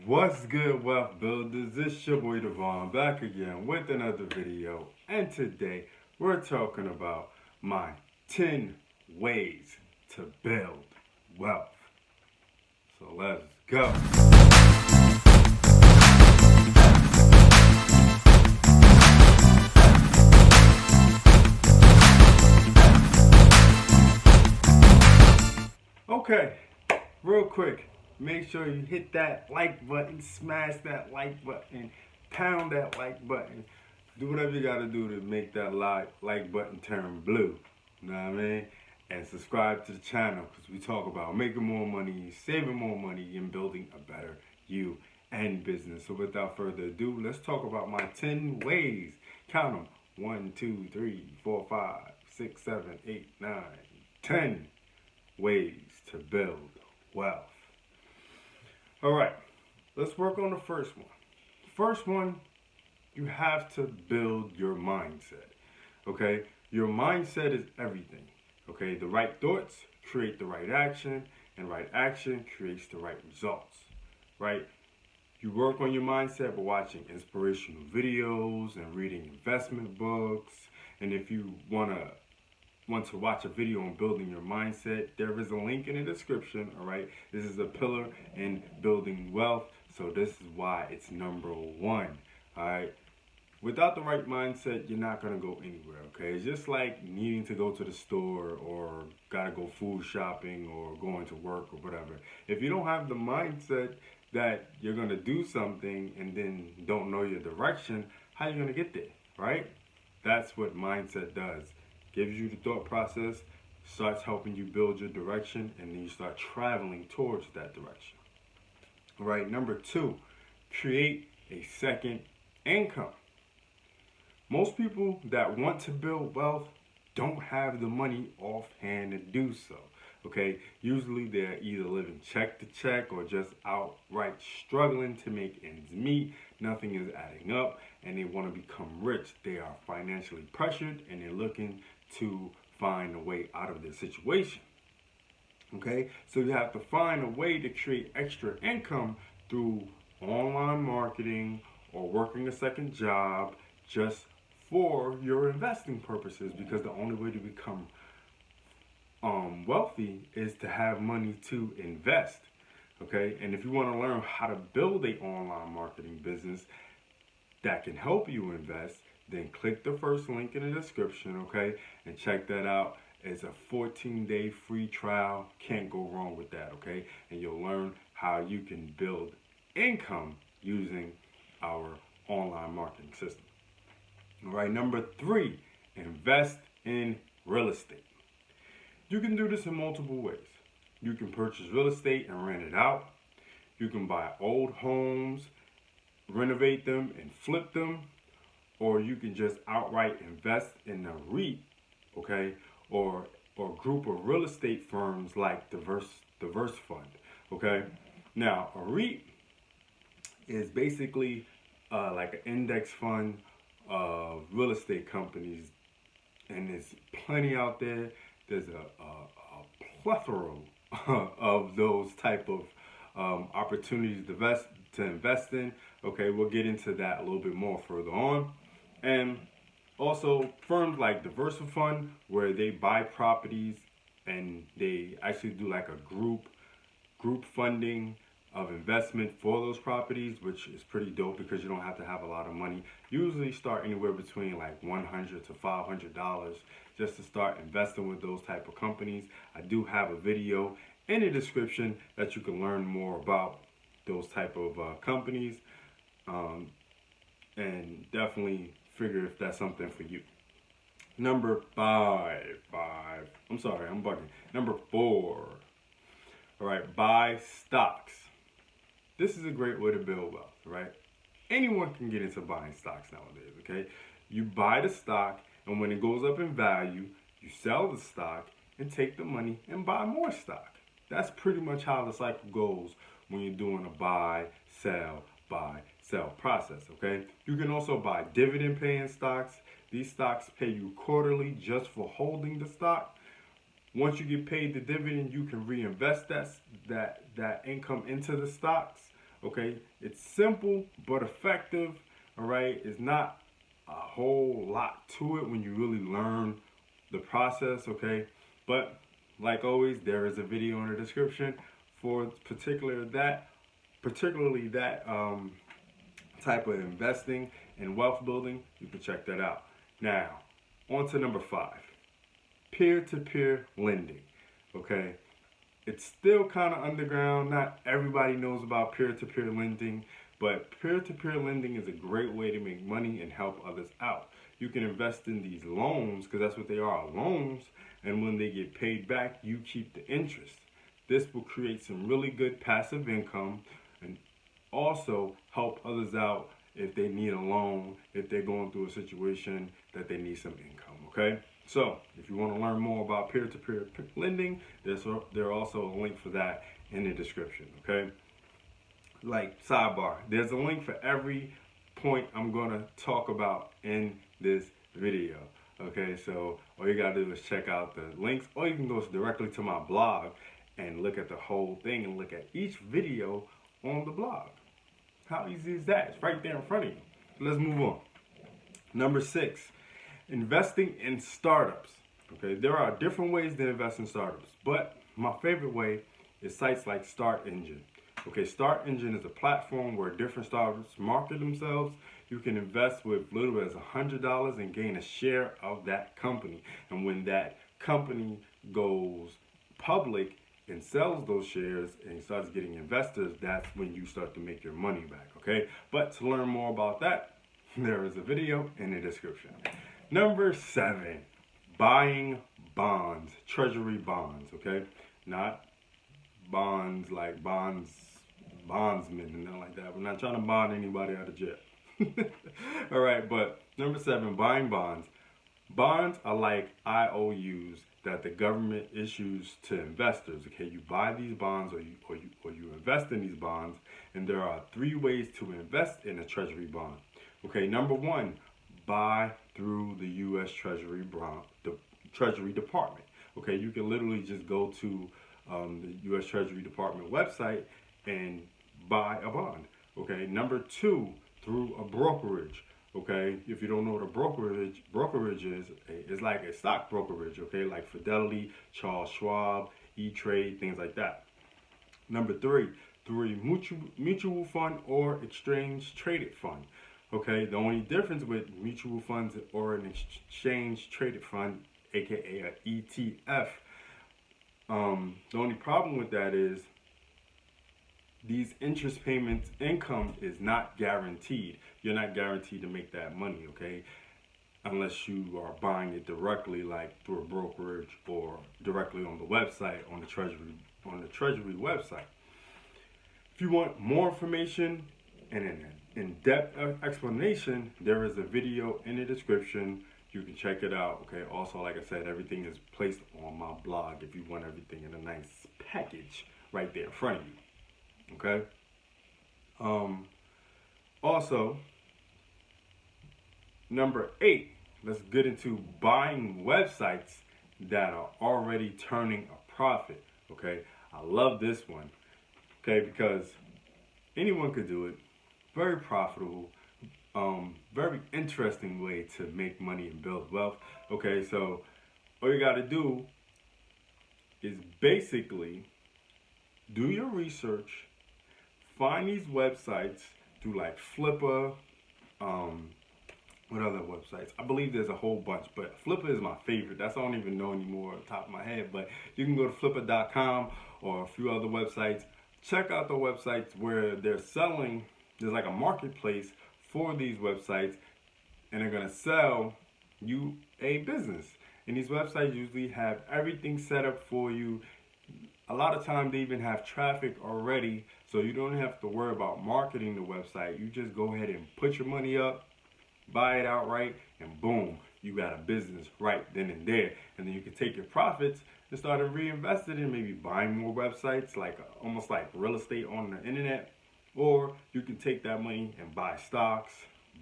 What's good, Wealth Builders? It's your boy Devon back again with another video, and today we're talking about my 10 ways to build wealth. So let's go. Okay, real quick, make sure you hit that like button, smash that like button, pound that like button. Do whatever you gotta do to make that like button turn blue. You know what I mean? And subscribe to the channel because we talk about making more money, saving more money, and building a better you and business. So without further ado, let's talk about my 10 ways. Count them. 1, 2, 3, 4, 5, 6, 7, 8, 9, 10 ways to build wealth. All right, let's work on the first one. First one, you have to build your mindset, okay? Your mindset is everything, okay? The right thoughts create the right action, and right action creates the right results, right? You work on your mindset by watching inspirational videos and reading investment books, and if you want to watch a video on building your mindset, there is a link in the description, all right? This is a pillar in building wealth, so this is why it's number one, all right? Without the right mindset, you're not going to go anywhere, okay? It's just like needing to go to the store or got to go food shopping or going to work or whatever. If you don't have the mindset that you're going to do something and then don't know your direction, how are you going to get there, right? That's what mindset does. Gives you the thought process, starts helping you build your direction, and then you start traveling towards that direction. All right, number two, create a second income. Most people that want to build wealth don't have the money offhand to do so. Okay, usually they're either living check to check or just outright struggling to make ends meet. Nothing is adding up and they want to become rich. They are financially pressured and they're looking to find a way out of their situation. Okay, so you have to find a way to create extra income through online marketing or working a second job just for your investing purposes, because the only way to become wealthy is to have money to invest. Okay, and if you want to learn how to build an online marketing business that can help you invest, then click the first link in the description, okay, and check that out. It's a 14-day free trial. Can't go wrong with that, okay? And you'll learn how you can build income using our online marketing system. All right, number three, invest in real estate. You can do this in multiple ways. You can purchase real estate and rent it out. You can buy old homes, renovate them, and flip them. Or you can just outright invest in a REIT, okay, or group of real estate firms like Diverse Fund, okay. Now, a REIT is basically like an index fund of real estate companies, and there's plenty out there. There's a plethora of those type of opportunities to invest in. Okay, we'll get into that a little bit more further on. And also firms like Diverse Fund, where they buy properties and they actually do like a group funding of investment for those properties, which is pretty dope because you don't have to have a lot of money. Usually start anywhere between like $100 to $500 just to start investing with those type of companies. I do have a video in the description that you can learn more about those type of companies, and definitely figure if that's something for you. Number Number four. All right, buy stocks. This is a great way to build wealth, right? Anyone can get into buying stocks nowadays, okay? You buy the stock, and when it goes up in value, you sell the stock and take the money and buy more stock. That's pretty much how the cycle goes when you're doing a buy, sell process, okay? You can also buy dividend paying stocks. These stocks pay you quarterly just for holding the stock. Once you get paid the dividend, you can reinvest that income into the stocks, Okay, it's simple but effective. All right, it's not a whole lot to it when you really learn the process. Okay, but like always, there is a video in the description for particularly that type of investing and wealth building. You can check that out. Now, on to number 5, peer-to-peer lending. Okay, it's still kind of underground. Not everybody knows about peer-to-peer lending, but peer-to-peer lending is a great way to make money and help others out. You can invest in these loans, because that's what they are, loans, and when they get paid back, you keep the interest. This will create some really good passive income and also help others out if they need a loan, if they're going through a situation that they need some income, okay? So, if you want to learn more about peer-to-peer lending, there's also a link for that in the description, okay? Like, sidebar, there's a link for every point I'm going to talk about in this video, okay? So, all you got to do is check out the links, or you can go directly to my blog and look at the whole thing and look at each video on the blog. How easy is that? It's right there in front of you. Let's move on. Number 6, investing in startups. Okay, there are different ways to invest in startups, but my favorite way is sites like Start Engine. Okay, Start Engine is a platform where different startups market themselves. You can invest with little as $100 and gain a share of that company. And when that company goes public and sells those shares and starts getting investors, that's when you start to make your money back, okay? But to learn more about that, there is a video in the description. Number 7, buying bonds, treasury bonds, okay? Not bonds like bondsmen and nothing like that. We're not trying to bond anybody out of jail. All right, but number 7, buying bonds. Bonds are like IOUs that the government issues to investors. Okay, you buy these bonds or you invest in these bonds, and there are 3 ways to invest in a treasury bond. Okay, number 1, buy through the U.S. Treasury Department. Okay, you can literally just go to the U.S. Treasury Department website and buy a bond. Okay, number 2, through a brokerage. Okay, if you don't know what a brokerage is, it's like a stock brokerage, okay, like Fidelity, Charles Schwab, E-Trade, things like that. Number 3, through a mutual fund or exchange traded fund. Okay, the only difference with mutual funds or an exchange traded fund, aka an ETF, the only problem with that is these interest payments income is not guaranteed. You're not guaranteed to make that money, okay? Unless you are buying it directly, like through a brokerage or directly on the website, on the Treasury website. If you want more information and an in-depth explanation, there is a video in the description. You can check it out, okay? Also, like I said, everything is placed on my blog if you want everything in a nice package right there in front of you. Okay. Also, number 8, let's get into buying websites that are already turning a profit. Okay, I love this one. Okay, because anyone could do it. Very profitable. Very interesting way to make money and build wealth. Okay, so all you got to do is basically do your research. Find these websites through like Flipper, what other websites? I believe there's a whole bunch, but Flipper is my favorite. That's I don't even know anymore off the top of my head, but you can go to flipper.com or a few other websites. Check out the websites where they're selling, there's like a marketplace for these websites, and they're gonna sell you a business. And these websites usually have everything set up for you. A lot of times they even have traffic already, so you don't have to worry about marketing the website. You just go ahead and put your money up, buy it outright, and boom, you got a business right then and there. And then you can take your profits and start reinvesting in maybe buying more websites, like almost like real estate on the internet. Or you can take that money and buy stocks,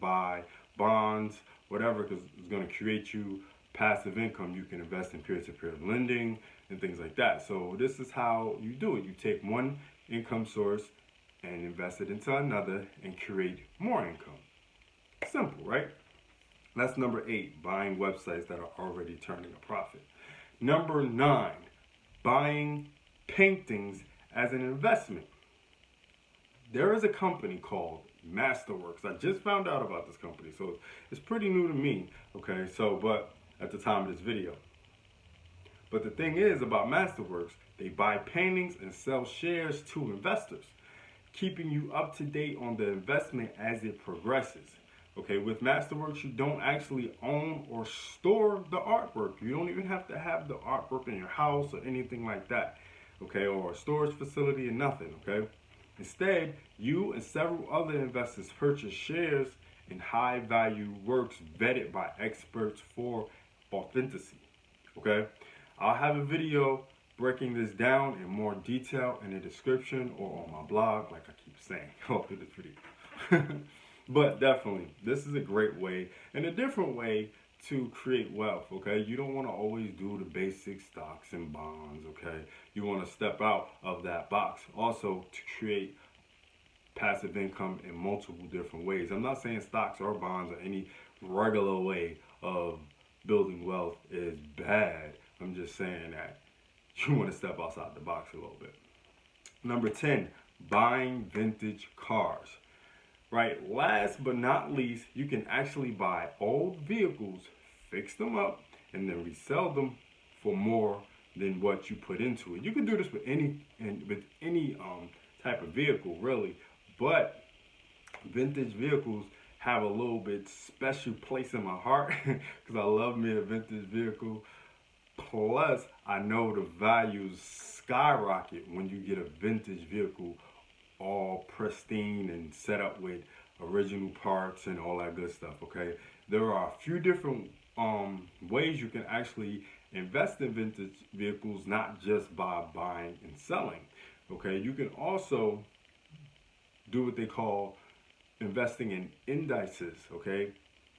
buy bonds, whatever, because it's going to create you passive income. You can invest in peer-to-peer lending and things like that. So this is how you do it. You take one income source and invest it into another and create more income. Simple, right? That's number 8, buying websites that are already turning a profit. Number 9, buying paintings as an investment. There is a company called Masterworks. I just found out about this company, so it's pretty new to me, okay? But at the time of this video. But the thing is about Masterworks, they buy paintings and sell shares to investors, keeping you up to date on the investment as it progresses. Okay, with Masterworks, you don't actually own or store the artwork. You don't even have to have the artwork in your house or anything like that, okay, or a storage facility or nothing, okay? Instead, you and several other investors purchase shares in high-value works vetted by experts for authenticity, okay? I'll have a video breaking this down in more detail in the description or on my blog, like I keep saying, all through this video. But definitely, this is a great way and a different way to create wealth, okay? You don't want to always do the basic stocks and bonds, okay? You want to step out of that box. Also, to create passive income in multiple different ways. I'm not saying stocks or bonds or any regular way of building wealth is bad. I'm just saying that you want to step outside the box a little bit. Number 10, buying vintage cars. Right, last but not least, you can actually buy old vehicles, fix them up, and then resell them for more than what you put into it. You can do this with any type of vehicle, really, but vintage vehicles have a little bit special place in my heart because I love me a vintage vehicle. Plus, I know the values skyrocket when you get a vintage vehicle all pristine and set up with original parts and all that good stuff, okay? There are a few different ways you can actually invest in vintage vehicles, not just by buying and selling, okay? You can also do what they call investing in indices, okay,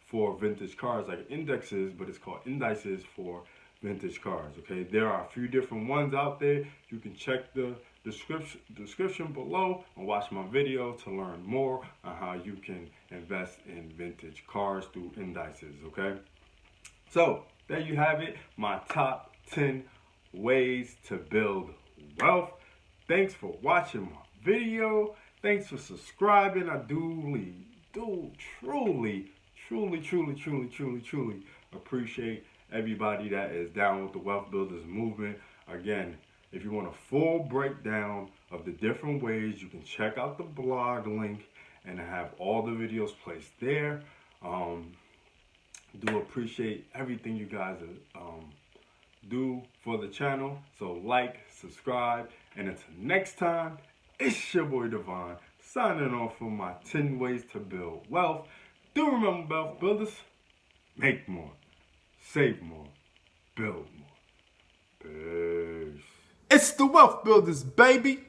for vintage cars, like indexes, but it's called indices for vintage cars, okay? There are a few different ones out there. You can check the description below and watch my video to learn more on how you can invest in vintage cars through indices, okay? So there you have it, my top 10 ways to build wealth. Thanks for watching my video. Thanks for subscribing. I truly appreciate everybody that is down with the Wealth Builders movement. Again, if you want a full breakdown of the different ways, you can check out the blog link and I have all the videos placed there. Do appreciate everything you guys do for the channel. So like, subscribe, and until next time, it's your boy Devon signing off for my 10 ways to build wealth. Do remember, Wealth Builders, make more, save more, build more. Peace. It's the Wealth Builders, baby.